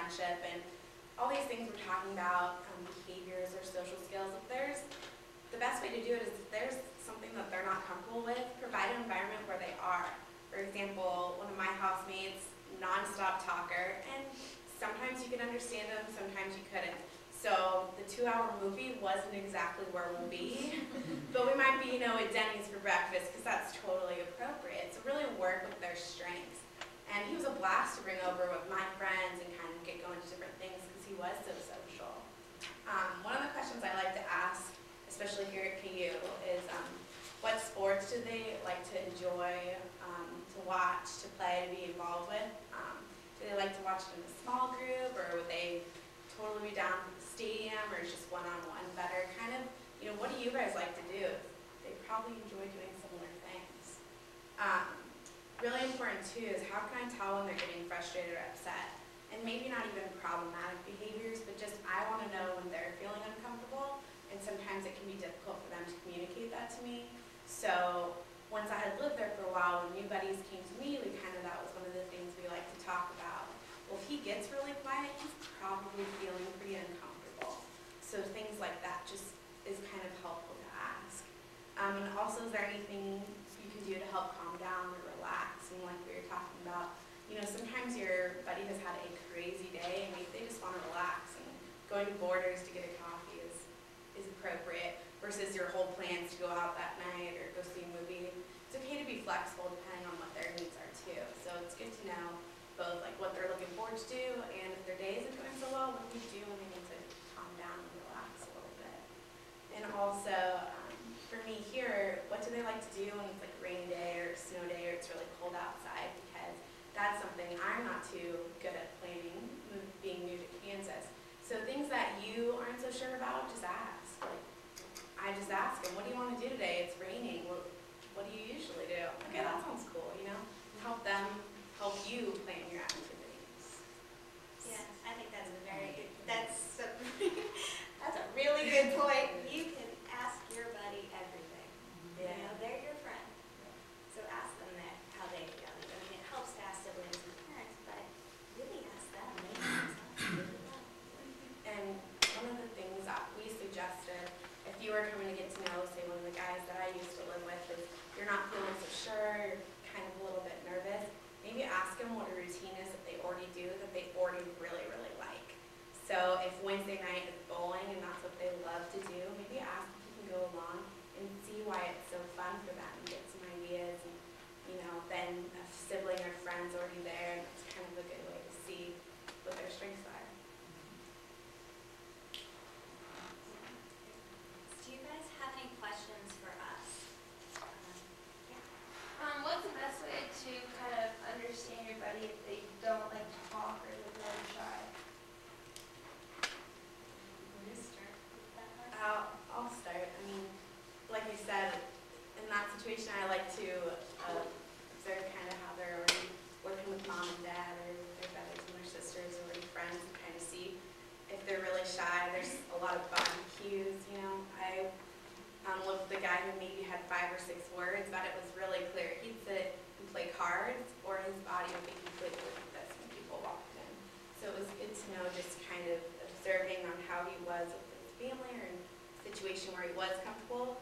friendship, and all these things we're talking about, behaviors or social skills. The best way to do it is if there's something that they're not comfortable with, provide an environment where they are. For example, one of my housemates, non-stop talker, and sometimes you can understand them, sometimes you couldn't. So the 2-hour movie wasn't exactly where we'll be, but we might be, at Denny's for breakfast because that's totally appropriate. So really work with their strengths. And he was a blast to bring over with my friends and kind of get going to different things because he was so social. One of the questions I like to ask, especially here at KU, is what sports do they like to enjoy, to watch, to play, to be involved with? Do they like to watch it in a small group, or would they totally be down at the stadium, or just one-on-one better? Kind of, what do you guys like to do? They probably enjoy doing similar things. Really important too is how can I tell when they're getting frustrated or upset? And maybe not even problematic behaviors, but just I want to know when they're feeling uncomfortable, and sometimes it can be difficult for them to communicate that to me. So once I had lived there for a while, when new buddies came to me, that was one of the things we like to talk about. Well, if he gets really quiet, he's probably feeling pretty uncomfortable. So things like that just is kind of helpful to ask. And also, is there anything you can do to help calm down or relax? And like we were talking about, sometimes your buddy has had a crazy day and maybe they just want to relax, and going to Borders to get a coffee is appropriate versus your whole plans to go out that night or go see a movie. It's okay to be flexible depending on what their needs are too. So it's good to know both like what they're looking forward to do, and if their day isn't going so well, what do we do when they need to calm down and relax a little bit. And also, for me here, what do they like to do when it's like a rainy day or a snow day or it's really cold outside? Because that's something I'm not too good at planning, being new to Kansas. So things that you aren't so sure about, just ask. Like, I just ask them, what do you want to do today? It's raining. What do you usually do? Okay, that sounds cool, Help them help you plan your activities. Yeah, I think that's that's a really good point. You can ask your buddy everything. Yeah. They're your friend. So ask them how they feel. It helps to ask siblings and parents, but really ask them. They know really well. And one of the things that we suggested, if you were coming to get to know, say, one of the guys that I used to live with, is you're not feeling so sure, you're kind of a little bit nervous, maybe ask them what a routine is that they already do that they already really, really like. So if Wednesday night is bowling and that's what they love to do, maybe ask if you can go along and see why it's so fun for them and get some ideas. And then a sibling or friend's already there, and it's kind of a good way to see what their strengths are. Do you guys have any questions for us? What's the best way to kind of understand your buddy if they don't like to talk or they're really shy? I'll start. Like I said, in that situation, I like to observe kind of how they're already working with mom and dad, or their brothers and their sisters, or already friends, and kind of see if they're really shy. There's a lot of body cues. I looked at the guy who maybe had 5 or 6 words, but it was really clear. He'd sit and play cards, or his body would be completely like this when people walked in. So it was good to know, just kind of observing on how he was with his family, or in a situation where he was comfortable.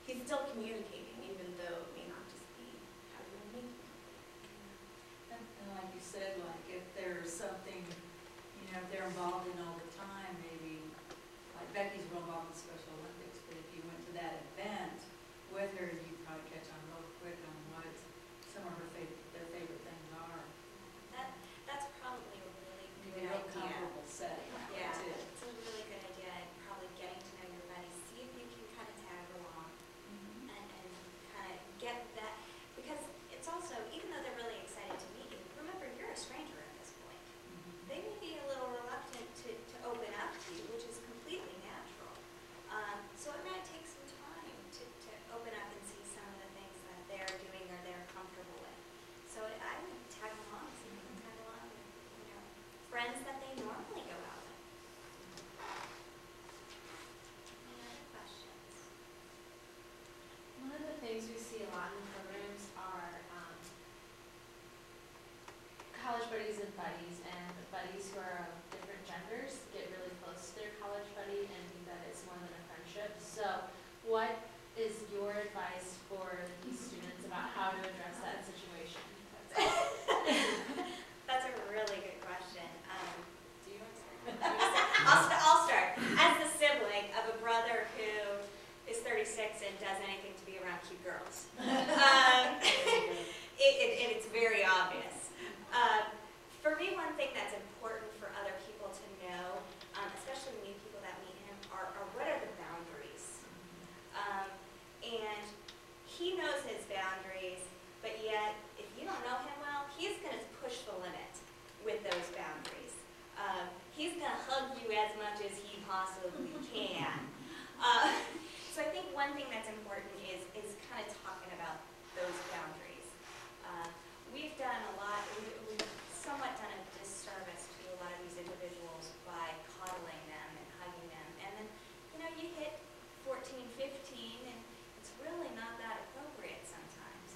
He's still communicating, even though it may not just be how you want me. And like you said, if there's something, if they're involved in all the time, maybe, like Becky's real involved in Special Olympics, but if you went to that event with her, you'd probably catch on real quick on what some of their favorite things are. That's probably a really good Real idea. comfortable setting. Yeah, too. it's a really good idea. And probably getting to know your buddy, see if you can kind of tag along and kind of get that, because it's also, even though they're really excited to meet you, remember you're a stranger at this point. They may be a little reluctant to open up to you, which is completely natural. So it might take some time to open up and see some of the things that they're doing or they're comfortable with. So I would tag along, see if you can tag along with, friends that they normally go out with. Any other questions? One of the things we see a lot in programs are college buddies and buddies who are of founders get really close to their college buddy and think that it's more than a friendship. So what is your advice for these students about how to address that situation? That's a really good question. Do you want to start? I'll start. As the sibling of a brother who is 36 and does anything to be around cute girls, it's very obvious. For me, one thing that's important for other people to know, especially new people that meet him, are what are the boundaries? And he knows his boundaries, but yet, if you don't know him well, he's going to push the limit with those boundaries. He's going to hug you as much as he possibly can. So I think one thing that's important is kind of talking about those boundaries. We've done a lot, we've somewhat done a disservice to a lot of these individuals by coddling them and hugging them. And then, you hit 14, 15, and it's really not that appropriate sometimes.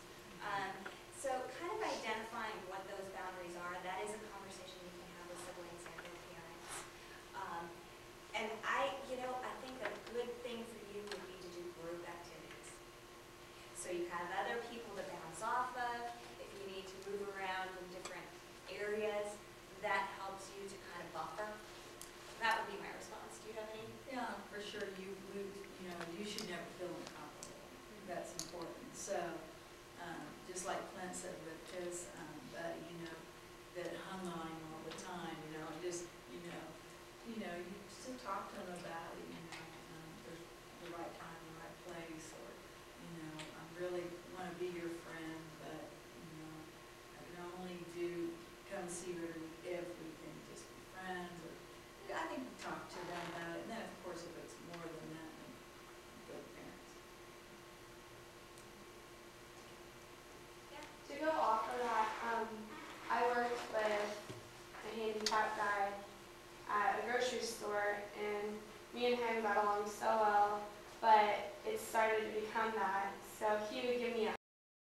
So kind of identifying what those boundaries are, that is a conversation you can have with siblings and their parents. And I think a good thing for you would be to do group activities. So you have other people to bounce off of. If you need to move around in different areas, that helps you to kind of buffer. That would be my response. Do you have any? Yeah, for sure, you should never feel uncomfortable. That's important. So, just like Clint said with his buddy, that hung on him all the time, just, you still talk to him about it, there's the right time, the right place, or, I really want to be your friend, but, I can only come see you if we can just be friends, or, I think talk to them about it, and then, of course, if it's more than that, then go to parents. To go off of that, I worked with a handicapped guy at a grocery store, and me and him got along so well, but it started to become that. So he would give me a